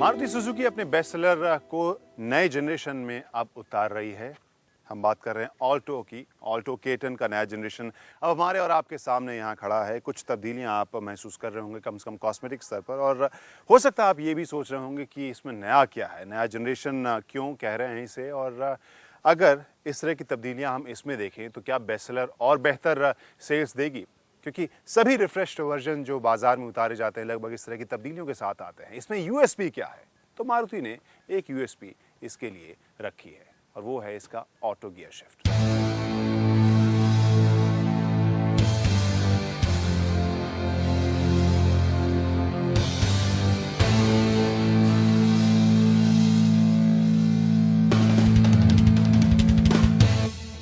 Maruti Suzuki अपने best seller को नए जनरेशन में अब उतार रही है। हम बात कर रहे हैं ऑल्टो की। ऑल्टो K10 का नया जनरेशन अब हमारे और आपके सामने यहाँ खड़ा है। कुछ तब्दीलियाँ आप महसूस कर रहे होंगे कम से कम कॉस्मेटिक स्तर पर, और हो सकता है आप ये भी सोच रहे होंगे कि इसमें नया क्या है, नया जनरेशन क्यों कह रहे हैं इसे, और अगर इस तरह की तब्दीलियाँ हम इसमें देखें तो क्या बेस्ट सेलर और बेहतर सेल्स देगी, क्योंकि सभी रिफ्रेश्ड वर्जन जो बाजार में उतारे जाते हैं लगभग इस तरह की तब्दीलियों के साथ आते हैं। इसमें यूएसपी क्या है, तो मारुति ने एक यूएसपी इसके लिए रखी है और वो है इसका ऑटो गियर शिफ्ट।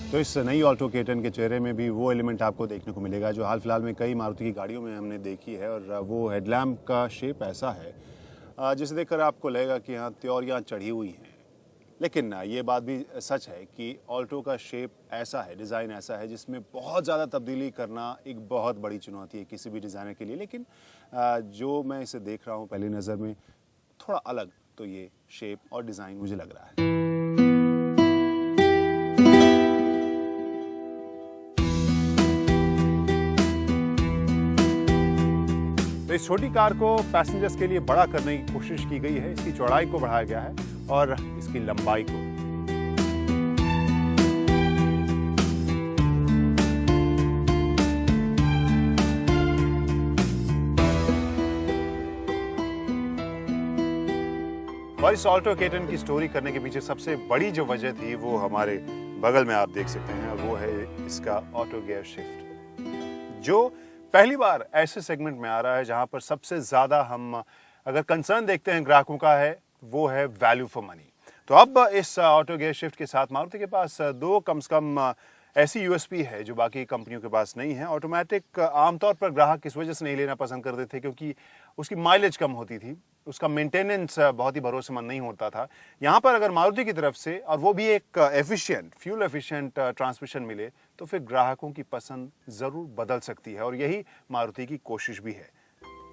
तो इस नई ऑल्टो K10 के चेहरे में भी वो एलिमेंट आपको देखने को मिलेगा जो हाल फिलहाल में कई मारुति की गाड़ियों में हमने देखी है, और वो हेडलैम्प का शेप ऐसा है जिसे देखकर आपको लगेगा कि हाँ त्योरियाँ चढ़ी हुई हैं। लेकिन ये बात भी सच है कि ऑल्टो का शेप ऐसा है, डिज़ाइन ऐसा है जिसमें बहुत ज़्यादा तब्दीली करना एक बहुत बड़ी चुनौती है किसी भी डिज़ाइनर के लिए। लेकिन जो मैं इसे देख रहा हूँ पहली नज़र में थोड़ा अलग, तो ये शेप और डिज़ाइन मुझे लग रहा है। तो इस छोटी कार को पैसेंजर्स के लिए बड़ा करने की कोशिश की गई है। इसकी चौड़ाई को बढ़ाया गया है और इसकी लंबाई को। और इस ऑल्टो K10 की स्टोरी करने के पीछे सबसे बड़ी जो वजह थी वो हमारे बगल में आप देख सकते हैं, वो है इसका ऑटो गियर शिफ्ट, जो पहली बार ऐसे सेगमेंट में आ रहा है जहां पर सबसे ज्यादा हम अगर कंसर्न देखते हैं ग्राहकों का है वो है वैल्यू फॉर मनी। तो अब इस ऑटो गियर शिफ्ट के साथ मारुति के पास दो कम से कम ऐसी यूएसपी है जो बाकी कंपनियों के पास नहीं है। ऑटोमेटिक आमतौर पर ग्राहक इस वजह से नहीं लेना पसंद करते थे क्योंकि उसकी माइलेज कम होती थी, उसका मेंटेनेंस बहुत ही भरोसेमंद नहीं होता था। यहाँ पर अगर मारुति की तरफ से और वो भी एक फ्यूल एफिशिएंट ट्रांसमिशन मिले तो फिर ग्राहकों की पसंद ज़रूर बदल सकती है, और यही मारुति की कोशिश भी है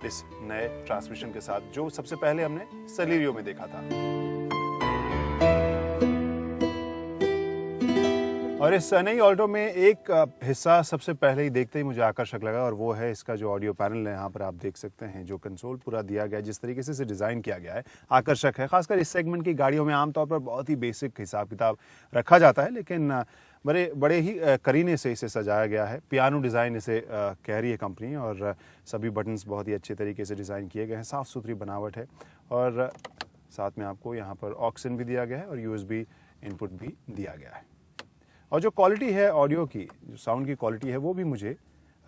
इस नए ट्रांसमिशन के साथ जो सबसे पहले हमने सेलेरियो में देखा था। और इस नई ऑल्टो में एक हिस्सा सबसे पहले ही देखते ही मुझे आकर्षक लगा, और वो है इसका जो ऑडियो पैनल है। यहाँ पर आप देख सकते हैं जो कंसोल पूरा दिया गया है, जिस तरीके से इसे डिज़ाइन किया गया है आकर्षक है। खासकर इस सेगमेंट की गाड़ियों में आमतौर पर बहुत ही बेसिक हिसाब किताब रखा जाता है, लेकिन बड़े ही करीने से इसे सजाया गया है। पियानो डिज़ाइन इसे कह रही है कंपनी, और सभी बटन्स बहुत ही अच्छे तरीके से डिज़ाइन किए गए हैं, साफ़ सुथरी बनावट है, और साथ में आपको यहाँ पर ऑक्सिन भी दिया गया है और USB इनपुट भी दिया गया है। और जो क्वालिटी है ऑडियो की, जो साउंड की क्वालिटी है, वो भी मुझे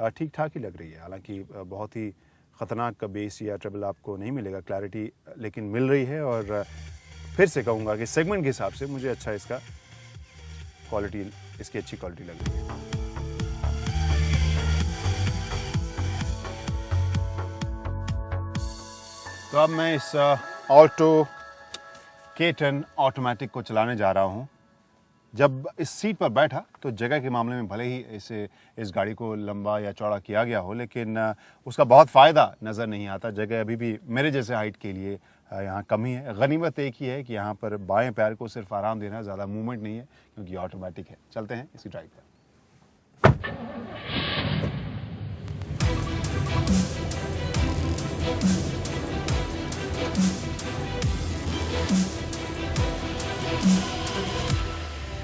ठीक ठाक ही लग रही है। हालांकि बहुत ही ख़तरनाक बेस या ट्रबल आपको नहीं मिलेगा, क्लैरिटी लेकिन मिल रही है। और फिर से कहूँगा कि सेगमेंट के हिसाब से मुझे अच्छा इसकी अच्छी क्वालिटी लग रही है। तो अब मैं इस ऑल्टो K10 ऑटोमेटिक को चलाने जा रहा हूँ। जब इस सीट पर बैठा तो जगह के मामले में भले ही इस गाड़ी को लंबा या चौड़ा किया गया हो, लेकिन उसका बहुत फ़ायदा नज़र नहीं आता। जगह अभी भी मेरे जैसे हाइट के लिए यहाँ कमी है। गनीमत एक ही है कि यहाँ पर बाएं पैर को सिर्फ आराम देना, ज़्यादा मूवमेंट नहीं है क्योंकि ऑटोमेटिक है। चलते हैं इसकी ड्राइव पर।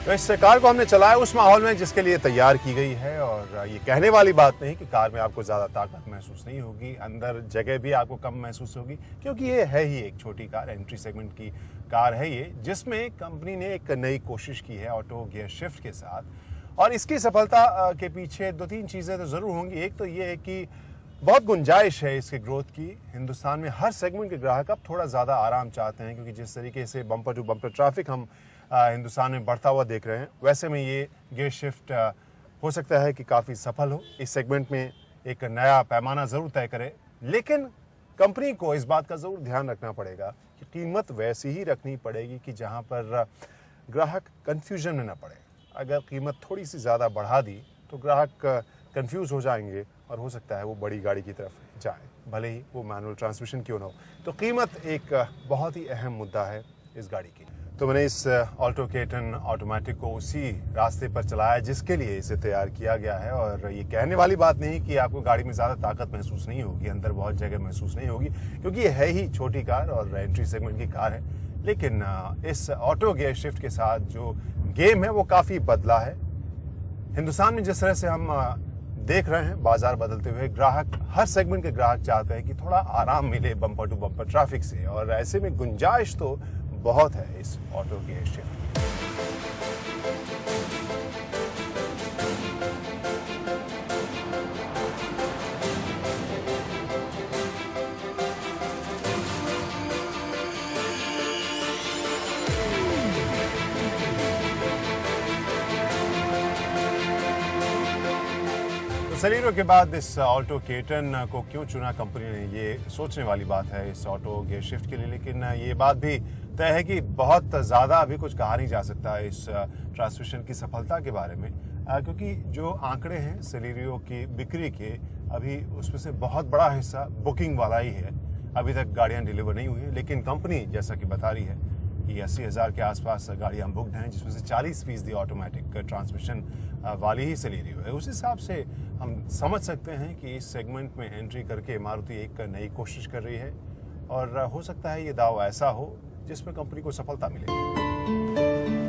तो इस कार को हमने चलाया उस माहौल में जिसके लिए तैयार की गई है, और ये कहने वाली बात नहीं कि कार में आपको ज़्यादा ताकत महसूस नहीं होगी, अंदर जगह भी आपको कम महसूस होगी, क्योंकि ये है ही एक छोटी कार, एंट्री सेगमेंट की कार है ये, जिसमें कंपनी ने एक नई कोशिश की है ऑटो गियर शिफ्ट के साथ। और इसकी सफलता के पीछे दो तीन चीज़ें तो ज़रूर होंगी। एक तो ये है कि बहुत गुंजाइश है इसके ग्रोथ की। हिंदुस्तान में हर सेगमेंट के ग्राहक अब थोड़ा ज़्यादा आराम चाहते हैं, क्योंकि जिस तरीके से बम्पर टू बम्पर ट्रैफिक हम हिंदुस्तान में बढ़ता हुआ देख रहे हैं, वैसे में ये गियर शिफ्ट हो सकता है कि काफ़ी सफल हो, इस सेगमेंट में एक नया पैमाना ज़रूर तय करे। लेकिन कंपनी को इस बात का ज़रूर ध्यान रखना पड़ेगा कि कीमत वैसी ही रखनी पड़ेगी कि जहां पर ग्राहक कन्फ्यूजन में न पड़े। अगर कीमत थोड़ी सी ज़्यादा बढ़ा दी तो ग्राहक कंफ्यूज हो जाएंगे और हो सकता है वो बड़ी गाड़ी की तरफ जाए। भले ही वो मैनुअल ट्रांसमिशन क्यों ना हो। तो कीमत एक बहुत ही अहम मुद्दा है इस गाड़ी की। तो मैंने इस ऑल्टो K10 ऑटोमेटिक को उसी रास्ते पर चलाया जिसके लिए इसे तैयार किया गया है। और ये कहने वाली बात नहीं कि आपको गाड़ी में ज़्यादा ताकत महसूस नहीं होगी, अंदर बहुत जगह महसूस नहीं होगी, क्योंकि ये है ही छोटी कार और एंट्री सेगमेंट की कार है। लेकिन इस ऑटो गियर शिफ्ट के साथ जो गेम है वो काफ़ी बदला है। हिंदुस्तान में जिस तरह से हम देख रहे हैं बाजार बदलते हुए, ग्राहक, हर सेगमेंट के ग्राहक चाहते हैं कि थोड़ा आराम मिले बम्पर टू बम्पर ट्रैफिक से, और ऐसे में गुंजाइश तो बहुत है इस ऑटो गियर शिफ्ट की। Celerio के बाद इस ऑल्टो K10 को क्यों चुना कंपनी ने, ये सोचने वाली बात है इस ऑटो गियर शिफ्ट के लिए। लेकिन ये बात भी तय है कि बहुत ज़्यादा अभी कुछ कहा नहीं जा सकता इस ट्रांसमिशन की सफलता के बारे में, क्योंकि जो आंकड़े हैं Celerio की बिक्री के, अभी उसमें से बहुत बड़ा हिस्सा बुकिंग वाला ही है। अभी तक गाड़ियाँ डिलीवर नहीं हुई हैं, लेकिन कंपनी जैसा कि बता रही है कि 80,000 के आसपास गाड़ियाँ बुकड हैं, जिसमें से 40% ऑटोमेटिक ट्रांसमिशन वाली ही Celerio है। उस हिसाब से हम समझ सकते हैं कि इस सेगमेंट में एंट्री करके मारुति एक नई कोशिश कर रही है, और हो सकता है ये दाव ऐसा हो जिसमें कंपनी को सफलता मिले।